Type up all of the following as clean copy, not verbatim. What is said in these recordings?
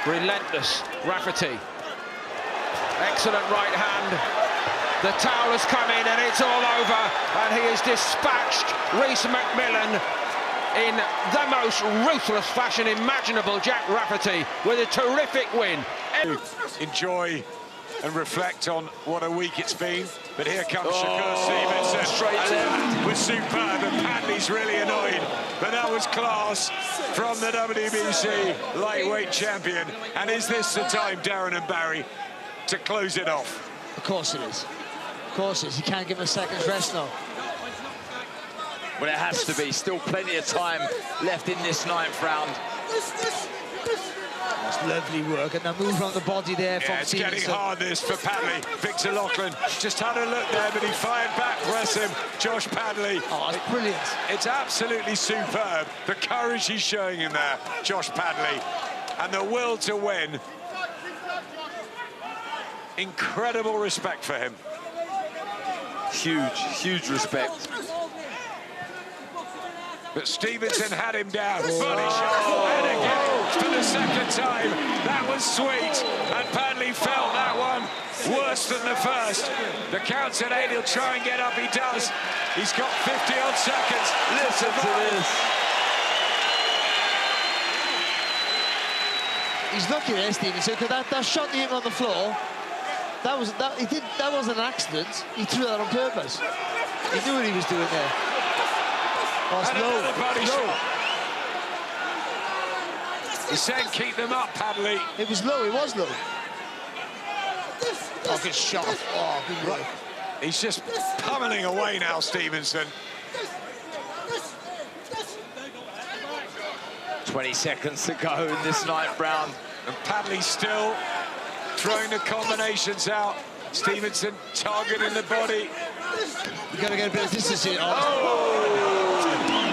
Relentless, Rafferty. Excellent right hand. The towel has come in and it's all over. And he has dispatched Rhys McMillan in the most ruthless fashion imaginable. Jack Rafferty with a terrific win. Enjoy and reflect on what a week it's been. But here comes Shakur Stevenson. Straight in. Was superb, and Padley's really annoyed. But that was class from the WBC lightweight champion. And is this the time, Darren and Barry, to close it off? Of course it is. Of course it is. You can't give him a second's rest now. Well, it has to be. Still plenty of time left in this 9th round. That's lovely work, and the move around the body there from it's Stevenson. getting hard, this, for Padley. Victor Loughlin just had a look there, but he fired back. Bless him, Josh Padley. Oh, it's brilliant. It's absolutely superb, the courage he's showing in there, Josh Padley, and the will to win. Incredible respect for him. Huge respect. But Stevenson had him down. Body shot, and again, for the second time. That was sweet, and Padley felt that one worse than the first. The count's at 8, he'll try and get up, he does. He's got 50-odd seconds. Listen to this. He's lucky there, Stevenson, because that shot him on the floor, that wasn't an accident. He threw that on purpose. He knew what he was doing there. Oh, it's and low. another body Low. shot. He said keep them up, Padley. It was low, it was low. Oh, good shot. Oh, good work. He's just pummeling away now, Stevenson. 20 seconds to go in this 9th round. And Padley still throwing the combinations out. Stevenson targeting the body. You've got to get a bit of distance here.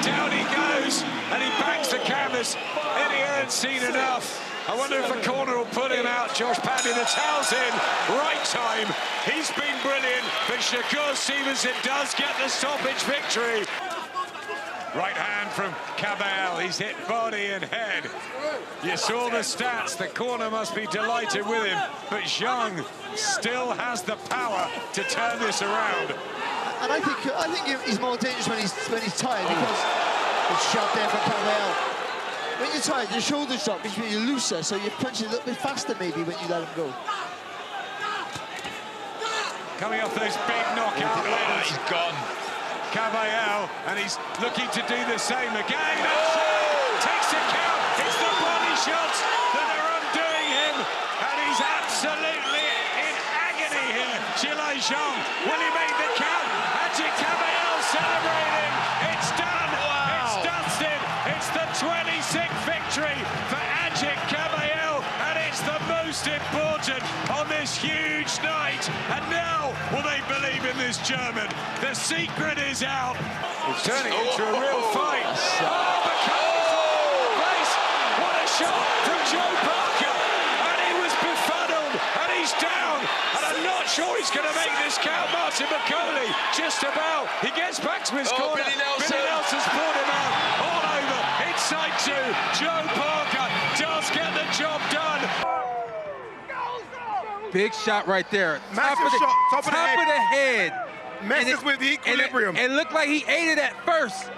Down he goes, and he bangs the canvas, and he hasn't seen enough. I wonder if the corner will put him out. Josh Padley, the towel's in, right time. He's been brilliant, but Shakur Stevenson does get the stoppage victory. Right hand from Kabayel, he's hit body and head. You saw the stats, the corner must be delighted with him, but Young still has the power to turn this around. And I think he's more dangerous when he's tired, because it's shot there from Kabayel. When you're tired, your shoulders drop, which means you're looser, so you punch a little bit faster maybe when you let him go. Coming off those big knockout wins. He's gone. Kabayel, and he's looking to do the same again. Takes the count. It's the body shots that are undoing him, and he's absolutely in agony here. Chilai Jean, will he make the count? Agit Kabayel celebrating. It's done. Wow. It's dusted. It's the 26th victory for Agit Kabayel, and it's the most important on this huge night. And now, will they believe in this German? The secret is out. It's turning into a real fight. What a shot from Joe Parker. And he was befuddled, and he's down. And I'm not sure he's going to make this count. Martin McCauley, just about. He gets back to his corner. Billy Nelson's pulled him out. All over. Inside 2. Joe Parker does get the job done. Big shot right there. Massive shot, top of the head. Messes with the equilibrium. And it looked like he ate it at first,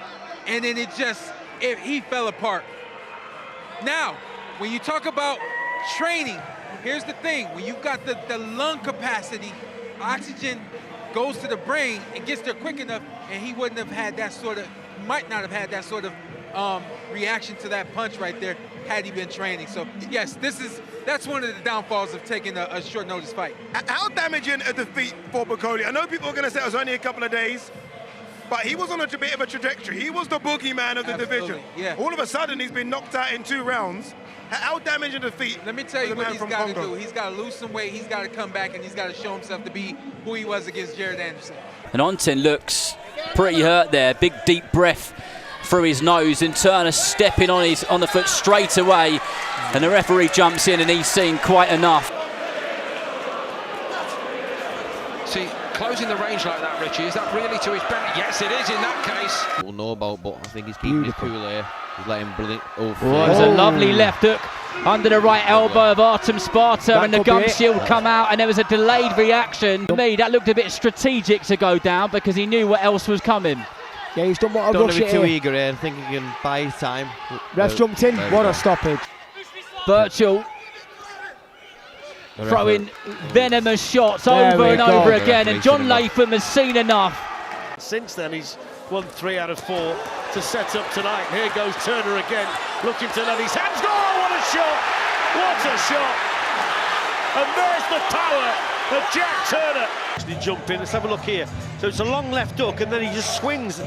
and then he fell apart. Now, when you talk about training, here's the thing. When you've got the lung capacity, oxygen goes to the brain and gets there quick enough, and he wouldn't have had that sort of, might not have had that sort of reaction to that punch right there had he been training. So yes, that's one of the downfalls of taking a short notice fight. How damaging a defeat for McCauley? I know people are going to say it was only a couple of days, but he was on a bit of a trajectory. He was the boogeyman of the division. Yeah. All of a sudden, he's been knocked out in 2 rounds. How damaging a defeat? Let me tell you what he's got to do. He's got to lose some weight. He's got to come back, and he's got to show himself to be who he was against Jared Anderson. And Onten looks pretty hurt there. Big deep breath through his nose, and Turner stepping on the foot straight away, and the referee jumps in, and he's seen quite enough. See, closing the range like that, Richie, is that really to his benefit? Yes, it is in that case. We'll know about, but I think he's keeping his cool there. He's letting blink. Oh, it was a lovely left hook under the right elbow of Artem Sparta, and the gum shield come out, and there was a delayed reaction. To me, that looked a bit strategic to go down because he knew what else was coming. Yeah, he's done what a Don't rush be it too here. eager here. I think he can buy his time. Ref jumped in. What a stoppage. Birchall throwing venomous shots There over we and go. over again, and John Latham has seen enough. Since then, he's won 3 out of 4 to set up tonight. Here goes Turner again, looking to let his hands go. Oh, what a shot! What a shot! And there's the power of Jack Turner. He jump in. Let's have a look here. So it's a long left hook, and then he just swings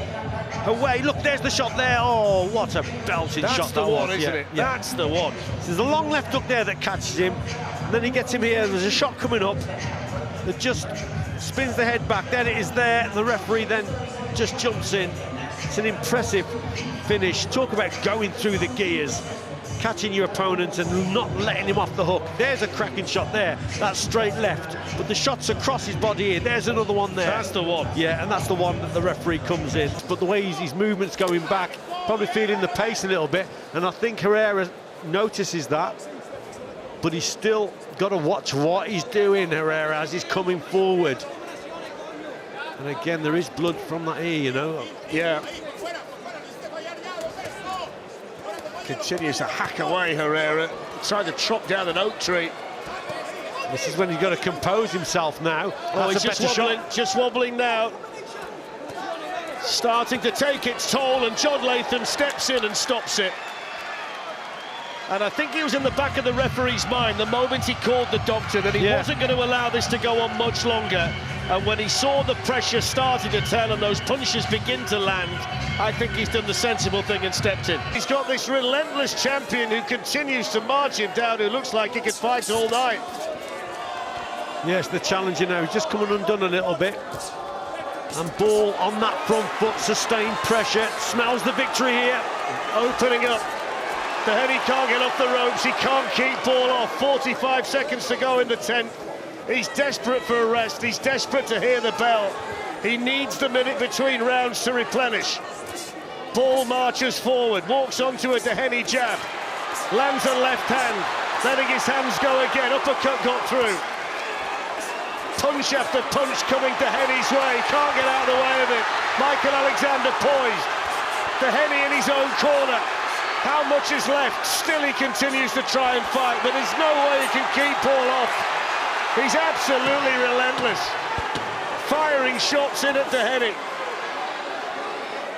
away. Look, there's the shot there. Oh, what a belting shot That's the that one, was. isn't it? Yeah. That's the one. So there's a long left hook there that catches him. And then he gets him here. There's a shot coming up that just spins the head back. Then it is there. The referee then just jumps in. It's an impressive finish. Talk about going through the gears, catching your opponent and not letting him off the hook. There's a cracking shot there. That's straight left. But the shot's across his body here. There's another one there. That's the one. Yeah, and that's the one that the referee comes in. But the way his movement's going back, probably feeling the pace a little bit. And I think Herrera notices that. But he's still got to watch what he's doing, Herrera, as he's coming forward. And again, there is blood from that ear, you know. Yeah. Continues to hack away, Herrera, trying to chop down an oak tree. This is when he's got to compose himself now. Oh, That's he's a better just wobbling now. Starting to take its toll, and John Latham steps in and stops it. And I think it was in the back of the referee's mind the moment he called the doctor that he wasn't going to allow this to go on much longer. And when he saw the pressure starting to tell and those punches begin to land, I think he's done the sensible thing and stepped in. He's got this relentless champion who continues to march him down, who looks like he could fight all night. Yes, the challenger now. He's just coming undone a little bit. And Ball on that front foot, sustained pressure. Smells the victory here. Opening up. The Henny can't get off the ropes. He can't keep Ball off. 45 seconds to go in the 10th. He's desperate for a rest. He's desperate to hear the bell. He needs the minute between rounds to replenish. Ball marches forward, walks onto a Dehenny jab, lands a left hand, letting his hands go again. Uppercut got through. Punch after punch coming Dehenny's way. Can't get out of the way of it. Michael Alexander poised. Dehenny in his own corner. How much is left? Still he continues to try and fight, but there's no way he can keep Ball off. He's absolutely relentless. Firing shots in at Dehenny.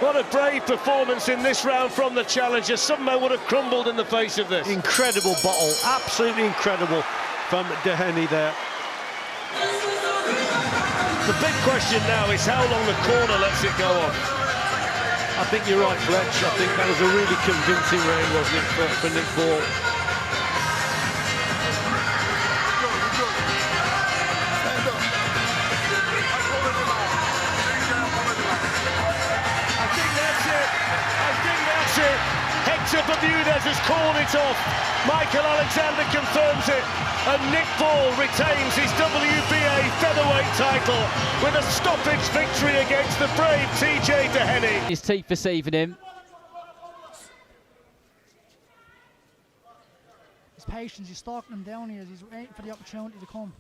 What a brave performance in this round from the challenger. Some men would have crumbled in the face of this. Incredible bottle, absolutely incredible from Dehenny there. The big question now is how long the corner lets it go on. I think you're right, Fletch. I think that was a really convincing round, wasn't it, for Nick Ball. Benavidez has called it off. Michael Alexander confirms it, and Nick Ball retains his WBA featherweight title with a stoppage victory against the brave TJ Dehenny. His teeth deceiving him. His patience, he's stalking him down here, he's waiting for the opportunity to come.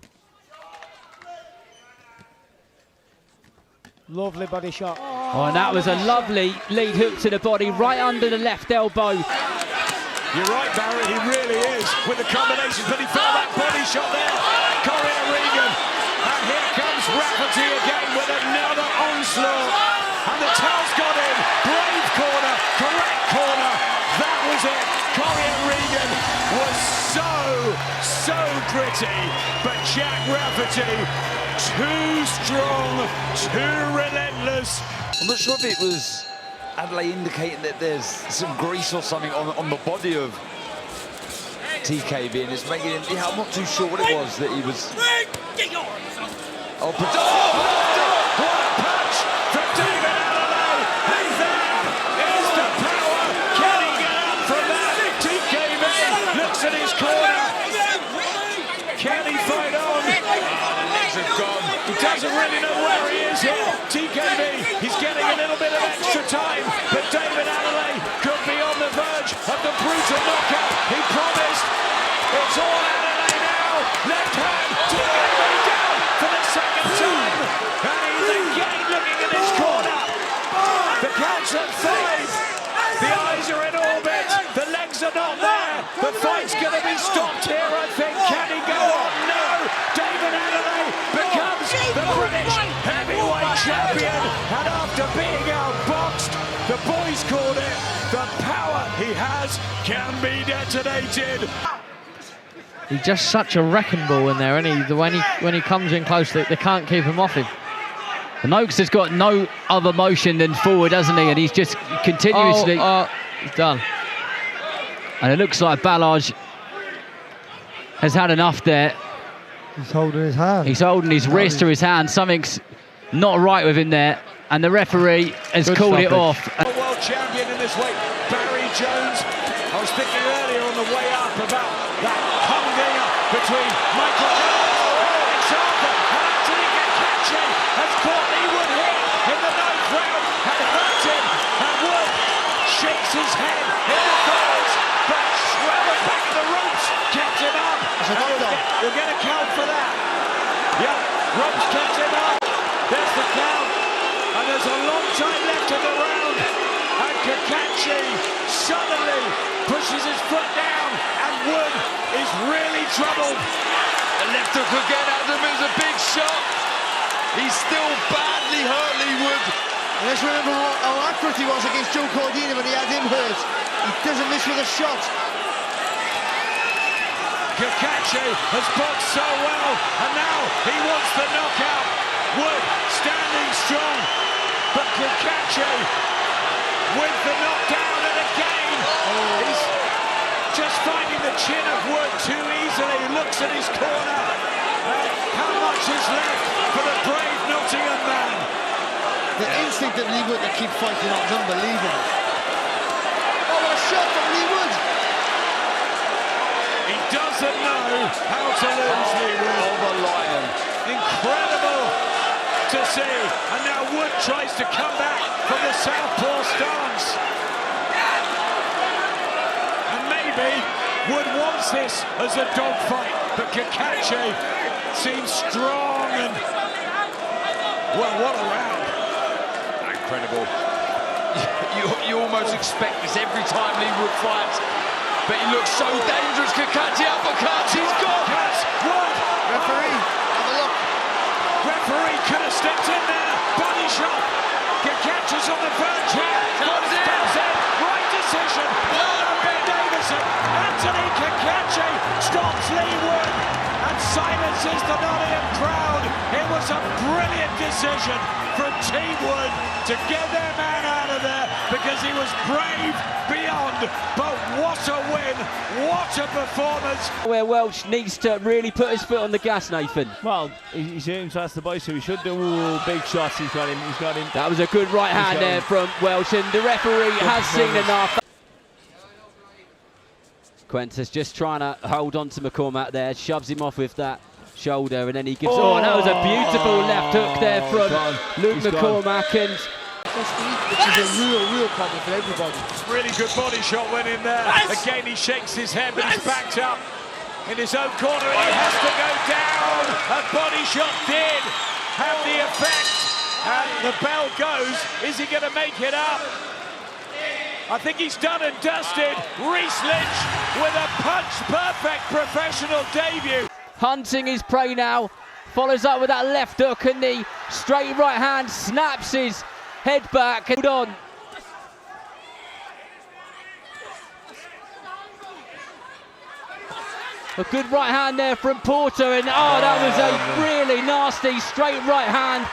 Lovely body shot. Oh, and that was a lovely lead hook to the body, right under the left elbow. You're right, Barry, he really is, with the combinations, but he found that body shot there. Corey Regan, and here comes Rafferty again with another onslaught. And the towel's got in. Brave corner, correct corner. That was it. Corey Regan was so gritty, but Jack Rafferty, too strong, too relentless. I'm not sure if it was Adeleye indicating that there's some grease or something on the body of TKB, and it's making him, I'm not too sure what it was that he was. Oh, what a punch from David Adeleye. He's there. Is the power. Can he get up from that? TKB looks at his corner. Can he fight on? Legs are gone. He doesn't really know where he is here. TKB, he's getting a little bit of extra time, but David Adeleye could be on the verge of the brutal knockout he promised. The fight's going to be stopped here, I think. Can he go on? No! David Adeleye becomes the British heavyweight champion. And after being outboxed, the boys called it. The power he has can be detonated. He's just such a wrecking ball in there, and when he comes in close, they can't keep him off him. And Oaks has got no other motion than forward, hasn't he? And he's just continuously... he's done. And it looks like Balaj has had enough there. He's holding his hand. He's holding his wrist to his hand. Something's not right with him there. And the referee has called it off. World champion in this weight, Barry Jones. I was thinking earlier on the way up about that hunger between Michael Jones and Alexander. And Anthony Cacace has caught Wood here in the 9th round and hurt him. And Wood shakes his head in the thoughts, but Schweller back in the ropes kept him up. We'll get a count for that. Yeah, ropes kept him up. There's the count. And there's a long time left in the round. And Cacace suddenly pushes his foot down, and Wood is really troubled. The left hook again, Adam, it was a big shot. He's still badly hurt, Wood. And let's remember how accurate he was against Joe Cordina when he had him hurt. He doesn't miss with a shot. Cacace has boxed so well, and now he wants the knockout. Wood standing strong, but Cacace with the knockdown, and again he's just finding the chin of Wood too easily. He looks at his corner. How much is left for the brave Nottingham man? The instinct of Lee Wood to keep fighting on is unbelievable. Oh, what a shot from Lee Wood! He doesn't know how to lose, Lee Wood. Oh, the Lion. Incredible to see. And now Wood tries to come back from the southpaw stance. And maybe Wood wants this as a dogfight, but Cacace seems strong and... Well, what a round. Incredible. You almost expect this every time Lee Wood fights, but he looks so dangerous. Cacace uppercuts, he's gone. Wood. Referee, have a look. Referee could have stepped in there. Body shot. Cacace's on the verge here. Wood steps in. Right decision. Benavidez. Anthony Cacace stops Lee Wood and silences the Nottingham crowd. It was a brilliant decision from Team Wood to get their man out of there because he was brave beyond. But what a win, what a performance. Where Welch needs to really put his foot on the gas, Nathan. Well, he's aiming to ask the boy, so he should do. Ooh, big shots, he's got him. That was a good right hand there from Welch, and the referee has seen enough. Quentis just trying to hold on to McCormack there, shoves him off with that shoulder, and then he gives... Oh, that was a beautiful left hook there from Luke McCormack, and... Which is a real problem for everybody. Really good body shot went in there. Again, he shakes his head, but he's backed up in his own corner, and he has to go down. A body shot did have the effect, and the bell goes. Is he going to make it up? I think he's done and dusted. Reece Lynch with a punch-perfect professional debut. Hunting his prey now, follows up with that left hook, and the straight right hand snaps his head back. Hold on. A good right hand there from Porter, and that was a really nasty straight right hand.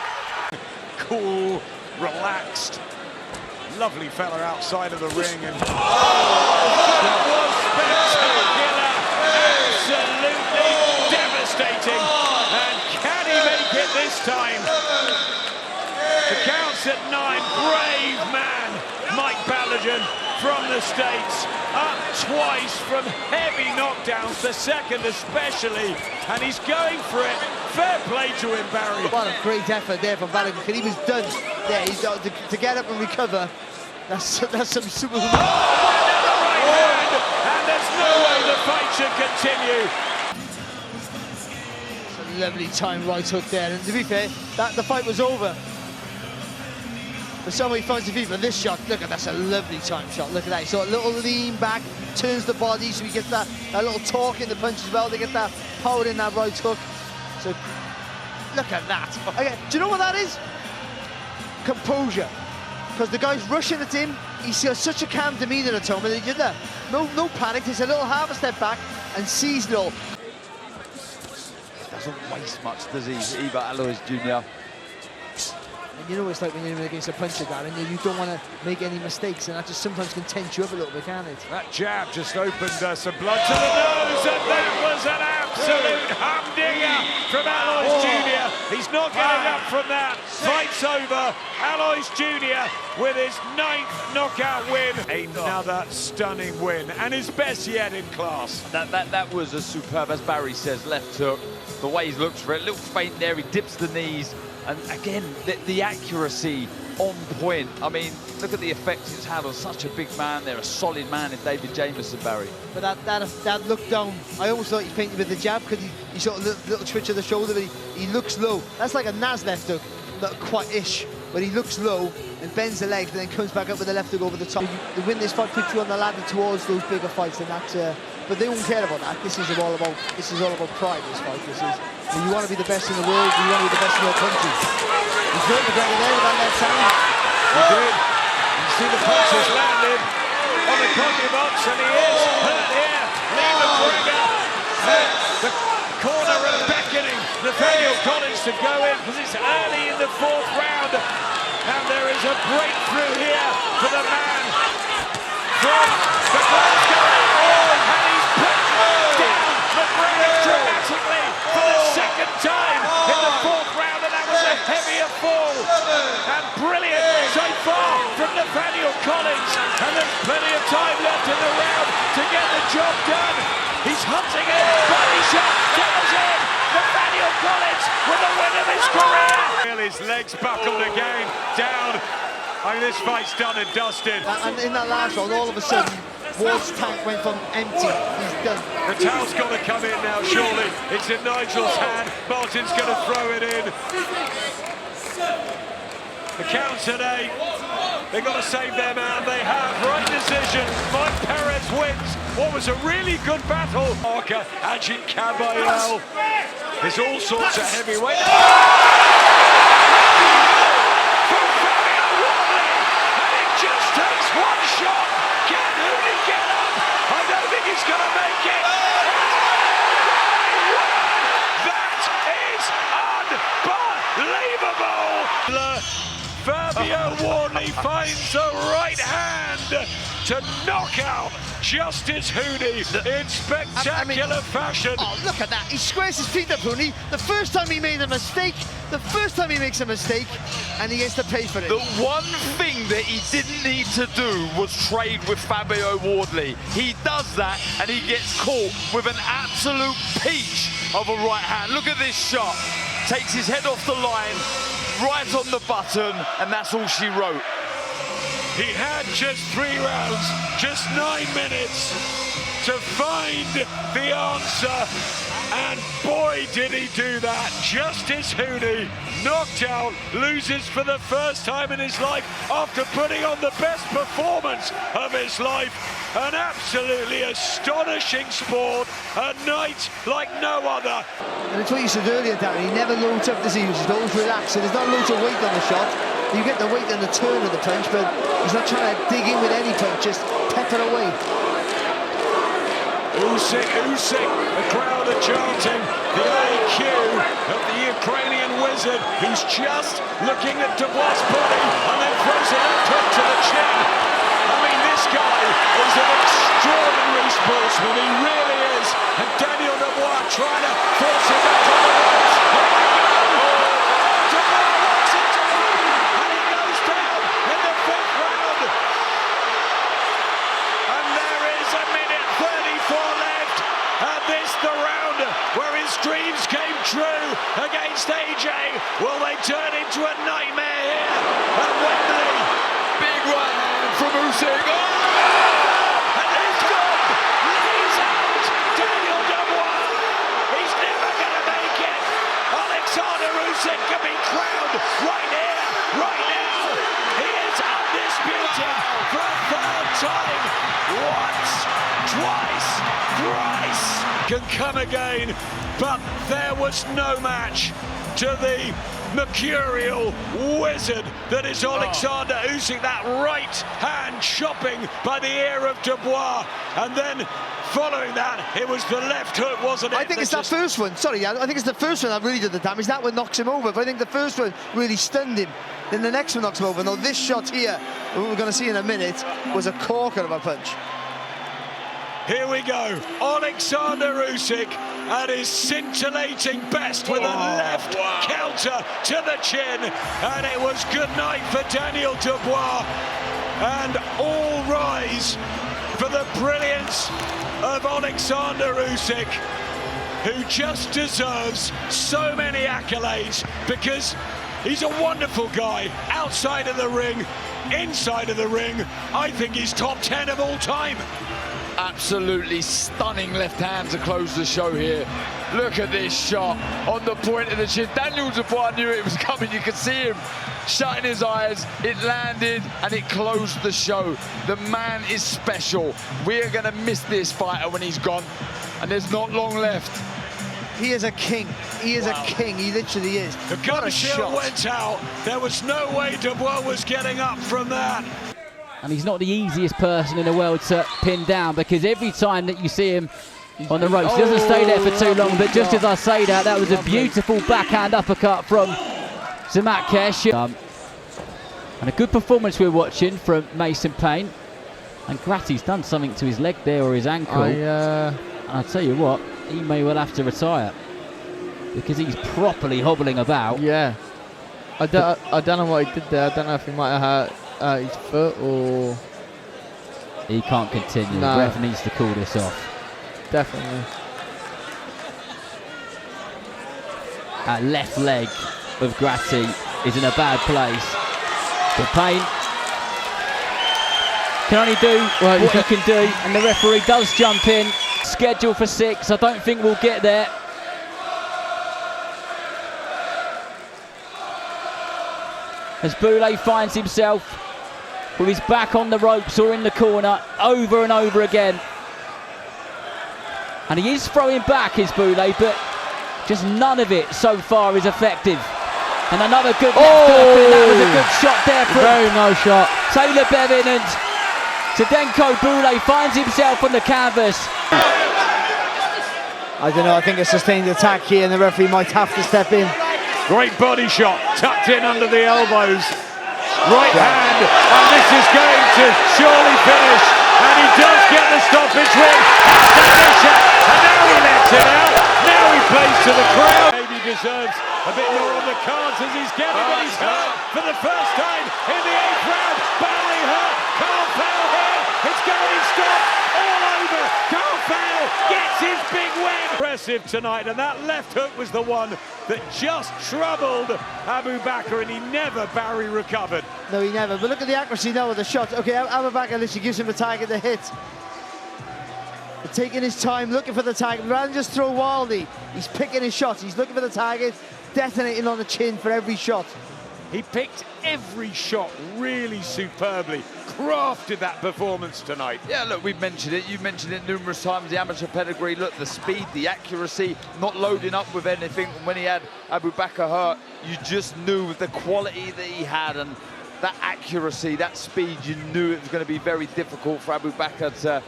Cool, relaxed, lovely fella outside of the ring, and that was spectacular, absolutely devastating. And can he make it this time? The count's at 9. Brave man, Mike Balogun from the States, up twice from heavy knockdowns, the second especially, and he's going for it. Fair play to him, Barry. What a great effort there from Balogun. He was done there. He's got to get up and recover. That's some super... Right hand, and there's no way the fight should continue. It's a lovely time right hook there, and to be fair, the fight was over. But somehow he finds the feet. But this shot, look at that's a lovely time shot. Look at that. So a little lean back, turns the body, so he gets that little torque in the punch as well. They get that power in that right hook. So look at that. Okay, do you know what that is? Composure. Because the guy's rushing at him. He's got such a calm demeanour at Itauma that he did that. No panic. Takes a little half a step back and sees it all. Doesn't waste much, does he? Either Aloys Junior. And you know what it's like when you're against a puncher, Garner, and you don't want to make any mistakes, and that just sometimes can tense you up a little bit, can't it? That jab just opened some blood to the nose, and that was an absolute humdinger from Aloys Junior. He's not getting up from that. Fight's over. Aloys Junior with his 9th knockout win. Another stunning win, and his best yet in class. That was a superb, as Barry says, left hook. The way he looks for it, a little feint there, he dips the knees. And again, the accuracy on point. I mean, look at the effect it's had on such a big man there, a solid man in David Jameson, Barry. But that look down, I almost thought he painted with the jab because he sort of little twitch of the shoulder, but he looks low. That's like a Nas left hook, not quite ish, but he looks low and bends the legs and then comes back up with the left hook over the top. They win this fight, put you on the ladder towards those bigger fights, and that's. But they won't care about that. This is all about pride. This fight. This is. You want to be the best in the world. You want to be the best in your country. He's hurt McGregor there with that left hand. He did. You see the punches landed on the cocky box, and he is hurt here. Lee McGregor. The corner and beckoning Nathaniel Collins to go in because it's early in the 4th round, and there is a breakthrough here for the man from the Glasgow. And he's put down McGregor dramatically for the 2nd time in the 4th round, and that was a heavier fall. And brilliant so far from Nathaniel Collins, and there's plenty of time left in the round to get the job done. He's hunting it, body shot, goes in. Nathaniel Collins with the win of his career. His legs buckled again, down. I mean, this fight's done and dusted. And in that last round, all of a sudden, Ward's tank went from empty. He's done. The towel's got to come in now, surely. It's in Nigel's hand. Martin's going to throw it in. The count's at 8. They've got to save their man. They have. Right decision. Mike Perez wins. What was a really good battle. Marker, Agit Kabayel. There's all sorts of heavyweight. Just takes one shot. Can Huni get up? I don't think he's going to make it. That is unbelievable. Fabio Wardley finds the right hand to knock out Justice Huni in spectacular fashion. Oh, look at that. He squares his feet up, Huni. The first time he made a mistake, and he gets to pay for it. The one thing that he didn't need to do was trade with Fabio Wardley. He does that, and he gets caught with an absolute peach of a right hand. Look at this shot. Takes his head off the line, right on the button, and that's all she wrote. He had just 3 rounds, just 9 minutes to find the answer, and boy did he do that. Justice Huni knocked out, loses for the first time in his life after putting on the best performance of his life. An absolutely astonishing sport, a night like no other. And it's what you said earlier, Darren, he never loads up the heels, he's always relaxed, so there's not loads of weight on the shot. You get the weight and the turn of the punch, but he's not trying to dig in with any punch, just pepper away. Usyk, the crowd are chanting the IQ of the Ukrainian wizard, who's just looking at Dubois' body and then throws it up to the chin. I mean, this guy is an extraordinary sportsman, he really is. And Daniel Dubois trying to force him back on the ropes. Here we go! Dubois walks into him, and he goes down in the 5th round. And there is a minute 34 left, and this the round where his dreams came true against AJ. Will they turn into a nightmare here at Wembley? Big right hand from Usyk. Oh! And he's gone. He's out. Daniel Dubois. He's never going to make it. Alexander Usyk can be crowned right here, right now. He is can come again, but there was no match to the mercurial wizard that is Alexander Usyk. That right hand chopping by the ear of Dubois, and then following that, it was the left hook, wasn't it? I think it's that first one. Sorry, I think it's the first one that really did the damage. That one knocks him over, but I think the first one really stunned him. Then the next one knocks him over. Now this shot here, we're going to see in a minute, was a corker of a punch. Here we go, Alexander Usyk at his scintillating best with a left counter to the chin, and it was good night for Daniel Dubois, and all rise for the brilliance of Alexander Usyk, who just deserves so many accolades because he's a wonderful guy outside of the ring, inside of the ring. I think he's top 10 of all time. Absolutely stunning left hand to close the show here. Look at this shot on the point of the chin. Daniel Dubois knew it was coming. You could see him shutting his eyes. It landed and it closed the show. The man is special. We are going to miss this fighter when he's gone, and there's not long left. He is a king. He is a king. He literally is. The gun shield went out. There was no way Dubois was getting up from that. And he's not the easiest person in the world to pin down, because every time that you see him on the ropes, he doesn't stay there for too long. But just as I say that, that was a beautiful backhand uppercut from Cacace. And a good performance we're watching from Mason Payne. And Gratty's done something to his leg there, or his ankle. And I'll tell you what, he may well have to retire, because he's properly hobbling about. Yeah. I don't know what he did there. I don't know if he might have hurt his foot or... He can't continue. No. The ref needs to call this off. Definitely. That left leg of Gratty is in a bad place. But Payne can only do what he can do, and the referee does jump in. Scheduled for 6. I don't think we'll get there. As Bale finds himself with his back on the ropes or in the corner over and over again. And he is throwing back, is Bale, but just none of it so far is effective. And another good left hook, and that was a good shot there from very nice shot. Taylor Bevan, and Zdenko Bale finds himself on the canvas. I don't know, I think a sustained attack here, and the referee might have to step in. Great body shot, tucked in under the elbows. Right hand, and this is going to surely finish. And he does get the stoppage win. And now he lets it out. Now he plays to the crowd. Maybe deserves a bit more on the cards as he's getting, but he's hurt for the first time in the 8th round. Badly hurt. Can't fail here. It's going to be stopped all over. Can't fail. Gets his big win. Impressive tonight, and that left hook was the one that just troubled Abu Bakr, and he never Barry recovered. No, he never. But look at the accuracy now of the shot. Okay, Abu Bakr literally gives him a target to hit. But taking his time, looking for the target. Rather than just throw wildly, he's picking his shots. He's looking for the target, detonating on the chin for every shot. He picked every shot really superbly. Crafted that performance tonight. Yeah, look, we've mentioned it. You've mentioned it numerous times, the amateur pedigree. Look, the speed, the accuracy, not loading up with anything. When he had Abu Bakr hurt, you just knew with the quality that he had and that accuracy, that speed, you knew it was going to be very difficult for Abu Bakr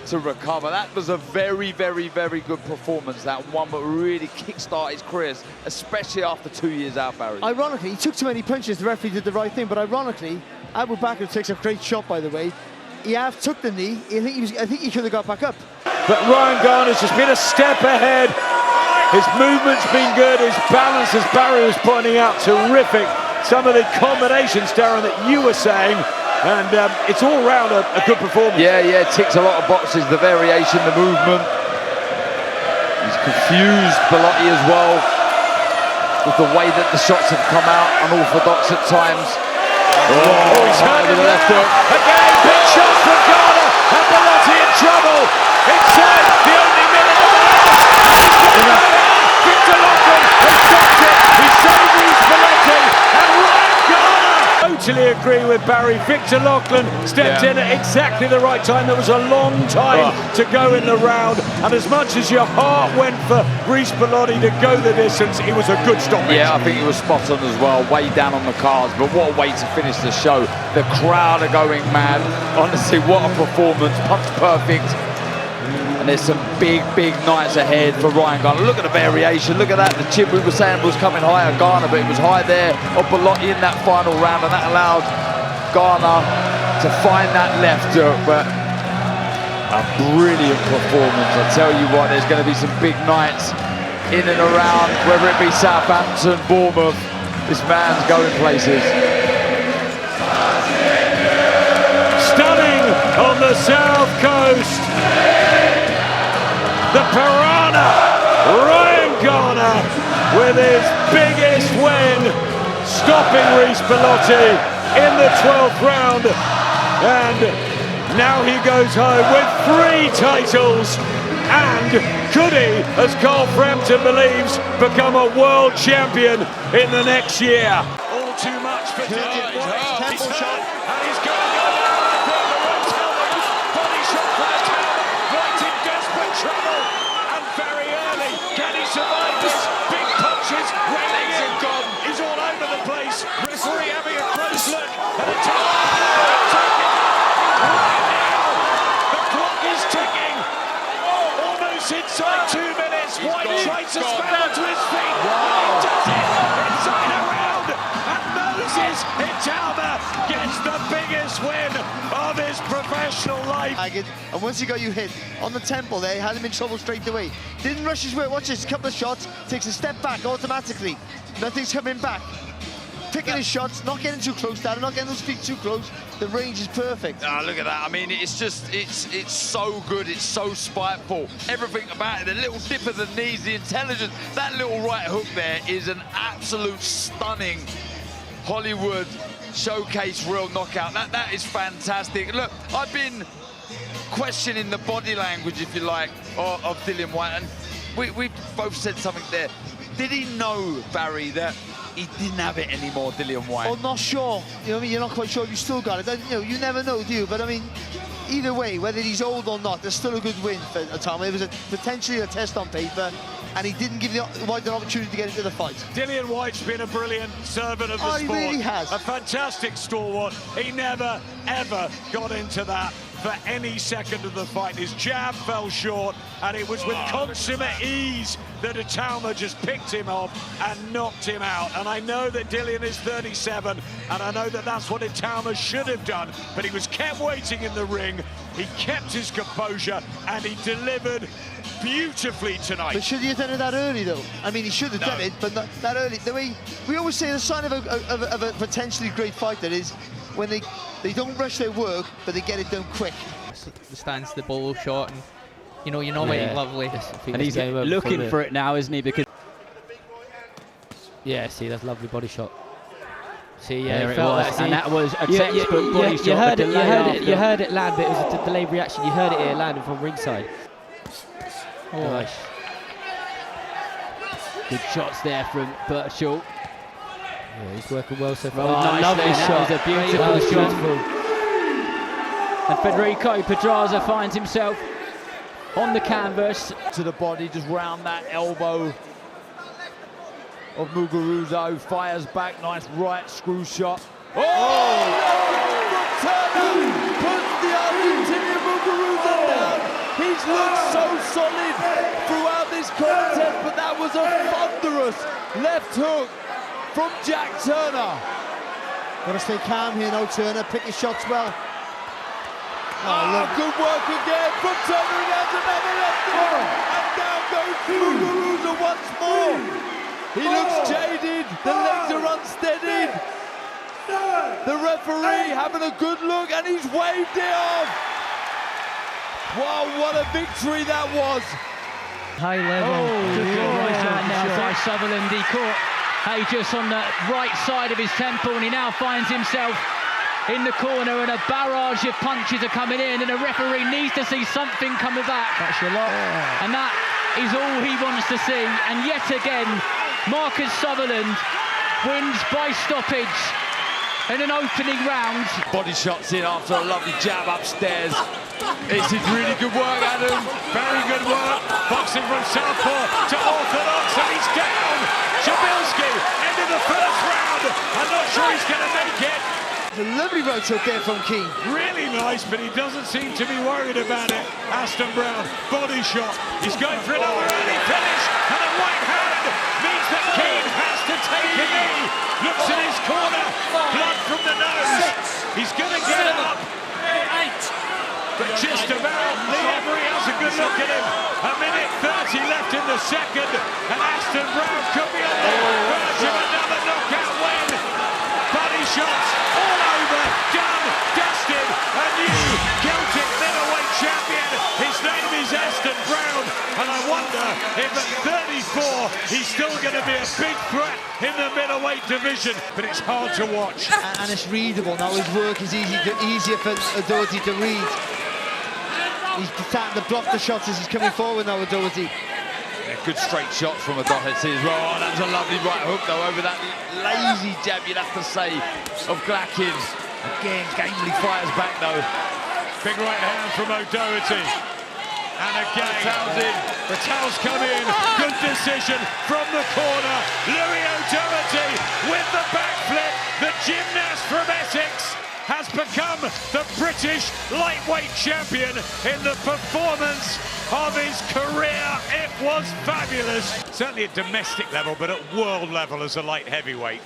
to recover. That was a very, very, very good performance, that one, but really kickstart his careers, especially after 2 years out, Barry. Ironically, he took too many punches. The referee did the right thing, but ironically, Abu Bakr takes a great shot, by the way. He half took the knee. I think he could have got back up. But Ryan Garner's just been a step ahead. His movement's been good. His balance, as Barry was pointing out, terrific. Some of the combinations, Darren, that you were saying, and it's all round a good performance. Yeah, ticks a lot of boxes. The variation, the movement. He's confused Belotti as well with the way that the shots have come out, unorthodox at times. He's hurt with the left hook. Again, big shots from Garner, and Belotti in trouble. Inside the only minute of the last. Victor London has stopped it. He saved his Belotti, and Ryan Garner totally agree with Barry. Victor Loughlin stepped in at exactly the right time. There was a long time to go in the round, and as much as your heart went for Reece Bellotti to go the distance, it was a good stoppage. Yeah, I think he was spot on as well, way down on the cards, but what a way to finish the show. The crowd are going mad. Honestly, what a performance, punch perfect. And there's some big, big nights ahead for Ryan Garner. Look at the variation, look at that. The chip we were saying was coming higher, Garner, but it was high there of Bellotti in that final round, and that allowed Garner to find that left hook. But a brilliant performance. I tell you what, there's going to be some big nights in and around, whether it be Southampton, Bournemouth. This man's going places. Stunning on the south coast. The Piranha, Ryan Garner, with his biggest win, stopping Reece Bellotti in the 12th round. And now he goes home with 3 titles. And could he, as Carl Frampton believes, become a world champion in the next year? All too much for Dylan White. Temple shot, and he's going body shot for Itauma. White in desperate trouble, and very early. Can he survive this? Big punches, raining in. He's all over the place. Referee having a close look at Itauma. Right now, the clock is ticking. Almost inside 2 minutes. White tries to scramble to his feet. He does it inside a round, and Moses Itauma gets the biggest win of his professional life. And once he got you hit on the temple there, he had him in trouble straight away. Didn't rush his way. Watch this, couple of shots, takes a step back automatically. Nothing's coming back. Picking his shots, not getting too close down, not getting those feet too close. The range is perfect. Look at that. I mean, it's just, it's so good. It's so spiteful. Everything about it, the little dip of the knees, the intelligence. That little right hook there is an absolute stunning Hollywood showcase real knockout. That is fantastic. Look, I've been questioning the body language, if you like, of Dillian Whyte, and we both said something there. Did he know, Barry, that he didn't have it anymore, Dillian Whyte? Oh, not sure. You know what I mean? You're not quite sure if you still got it. You know, you never know, do you? But I mean, either way, whether he's old or not, there's still a good win for Itauma. It was potentially a test on paper, and he didn't give White an opportunity to get into the fight. Dillian White's been a brilliant servant of the sport. He really has. A fantastic stalwart. He never, ever got into that for any second of the fight. His jab fell short, and it was with consummate ease that Itauma just picked him up and knocked him out. And I know that Dillian is 37, and I know that that's what Itauma should have done, but he was kept waiting in the ring. He kept his composure, and he delivered beautifully tonight. But should he have done it that early, though? I mean, he should have done it, but not that early. The way we always say, the sign of a potentially great fighter is when they don't rush their work, but they get it done quick. The stance, the ball short, and you know it's lovely. And he's looking for it now, isn't he? Because see, that's a lovely body shot. See, there it was, and that was a textbook body shot. You heard it land, but it was a delayed reaction. You heard it here landing from ringside. Oh. Gosh. Good shots there from Birchall. Yeah, he's working well so far. Oh, lovely shot. That was a beautiful shot. And Federico Pedraza finds himself on the canvas. To the body, just round that elbow of Muguruza, who fires back. Nice right screw shot. Puts the Argentinian Muguruza down. He's looked so solid throughout this contest, but that was a thunderous left hook from Jack Turner. Gotta stay calm here now, Turner. Pick his shots well. Good work again from Turner. There's another left hook. And down goes Muguruza once more. He looks jaded. The legs are unsteadied. The referee having a good look, and he's waved it off. Wow, what a victory that was. High level. Right hand now by Sutherland. He caught Agit on the right side of his temple, and he now finds himself in the corner, and a barrage of punches are coming in, and the referee needs to see something coming back. That's your lot. And that is all he wants to see. And yet again, Marcus Sutherland wins by stoppage in an opening round. Body shots in after a lovely jab upstairs. This is really good work, Adam. Very good work. Boxing from southpaw to orthodox, and he's down. Shabilski, end of the first round. I'm not sure he's going to make it. It's a lovely right hook there from Keane. Really nice, but he doesn't seem to be worried about it. Aston Brown, body shot. He's going for another early finish, and a right hand means that Keane has to take a knee. Looks in his corner, blood from the nose. He's going to get it up. But just about, Lee Emery has a good look at him. A minute 30 left in the second, and Aston Brown could be on the verge of another knockout win. Body shots all over, done, dusted, a new Celtic middleweight champion. His name is Aston Brown, and I wonder if at 34 he's still going to be a big threat in the middleweight division, but it's hard to watch. And it's readable now. His work is easier for Odity to read. He's starting to block the shots as he's coming forward now with Odity. Yeah, good straight shots from Odity as well. Oh, that was a lovely right hook though over that lazy jab, you'd have to say, of Glakin. Again, gamely fires back though. Big right hand from Odity. And again, the towels come in. Good decision from the corner. Louis Odity with the backflip. The gymnast from Essex has become the British lightweight champion in the performance of his career. It was fabulous. Certainly at domestic level, but at world level as a light heavyweight.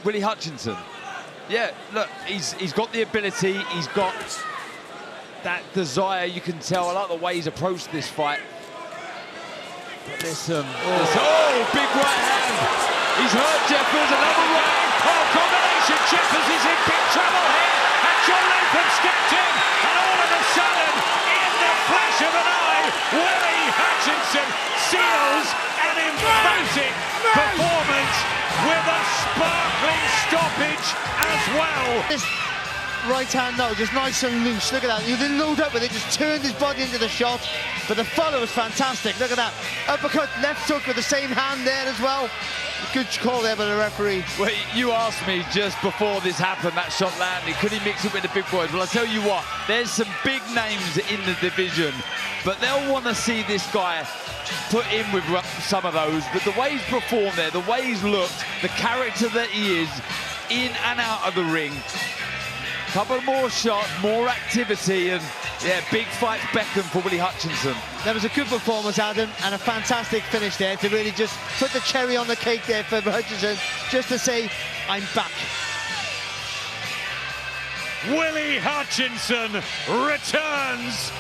Willie Hutchinson. Yeah, look, he's got the ability, he's got that desire, you can tell. I like the way he's approached this fight. But there's some... big right hand. He's hurt Jeffers, another right. Combination. Jeffers is in big trouble here. And John Latham stepped in. And all of a sudden, in the flash of an eye, Willie Hutchinson seals an emphatic performance with a sparkling stoppage as well. This right hand now, just nice and loose. Look at that. He didn't load up with it, just turned his body into the shot. But the follow was fantastic. Look at that. Uppercut, left hook with the same hand there as well. Good call there by the referee. Well, you asked me just before this happened, that shot landed, could he mix it with the big boys? Well, I'll tell you what, there's some big names in the division, but they'll want to see this guy put in with some of those. But the way he's performed there, the way he's looked, the character that he is, in and out of the ring, couple more shots, more activity, and yeah, big fights beckon for Willie Hutchinson. That was a good performance, Adam, and a fantastic finish there to really just put the cherry on the cake there for Hutchinson, just to say, I'm back. Willie Hutchinson returns.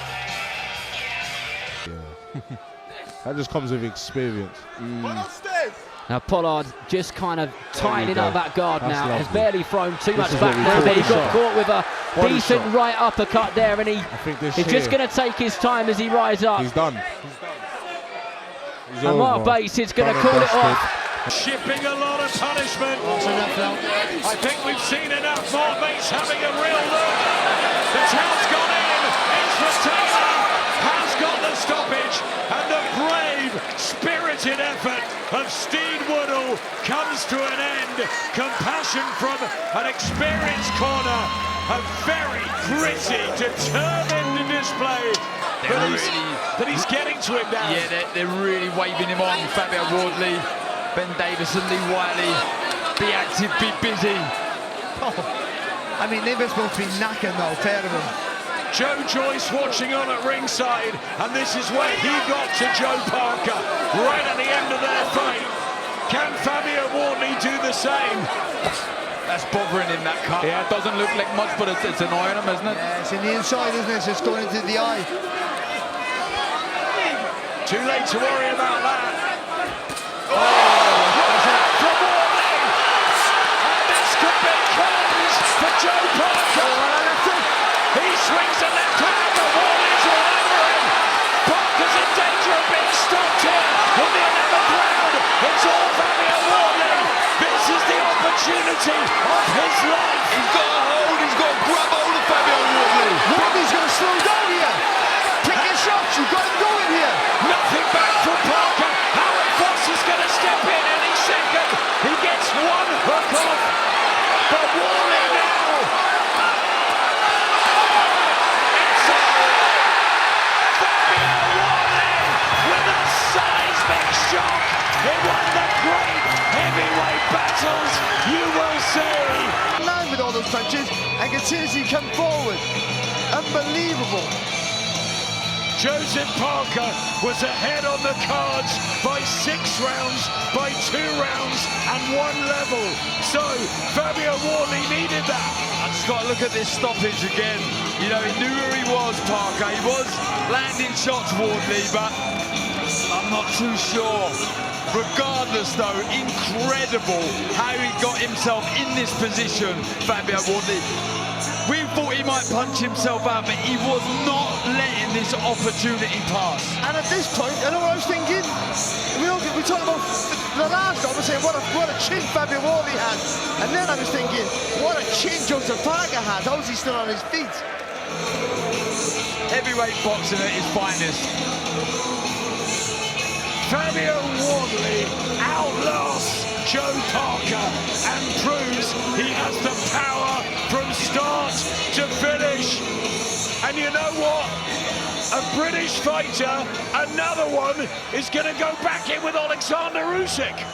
Yeah. That just comes with experience. Now Pollard just kind of tightening up that guard now. Lovely. Has barely thrown too much back there, but he got caught with a decent right uppercut there, and he's just going to take his time as he rises up. He's done. And Mark Bates is going to call it off. Shipping a lot of punishment. I think we've seen enough. Mark Bates having a real look. The towel's gone in. It's Taylor has got the stoppage, and the brave, spirited effort of Steed Woodall comes to an end. Compassion from an experienced corner. A very gritty, determined display that he's getting to him now. Yeah, they're really waving him on. Fabio Wardley, Ben Davison, Lee Wiley. Be active, be busy. Oh, I mean, they're supposed to be knacking now, pair of them. Joe Joyce watching on at ringside, and this is where he got to Joe Parker, right at the end of their fight. Can Fabio Wardley do the same? That's bothering him, that cut. Yeah, it doesn't look like much, but it's annoying him, isn't it? Yeah, it's in the inside, isn't it? It's just going into the eye. Too late to worry about that. Oh! From Wardley! And this could be curtains for Joe Parker. He swings a left hand, but Wardley's all over him. Parker's in danger of being stopped here in the 11th round. It's all Fabio Wardley. This is the opportunity of his life. He's got a hold, he's got a grab hold of Fabio Wardley. Wardley's going to slow down here. Pick your shots, you've got him going here. Nothing back from Parker. Howard Foss is going to step in any second. He gets one hook off, but and continuously come forward. Unbelievable. Joseph Parker was ahead on the cards by 6 rounds, by 2 rounds and 1 level. So Fabio Wardley needed that. And Scott, look at this stoppage again. You know, he knew where he was, Parker. He was landing shots, Wardley, but I'm not too sure. Regardless, though, incredible how he got himself in this position, Fabio Wardley. We thought he might punch himself out, but he was not letting this opportunity pass. And at this point, I know what I was thinking. We talked about the last round, we're saying what a chin Fabio Wardley had. And then I was thinking, what a chin Joseph Parker had. How is he still on his feet? Heavyweight boxing at his finest. Fabio Wardley outlasts Joe Parker and proves he has the power from start to finish. And you know what? A British fighter, another one, is going to go back in with Alexander Usyk.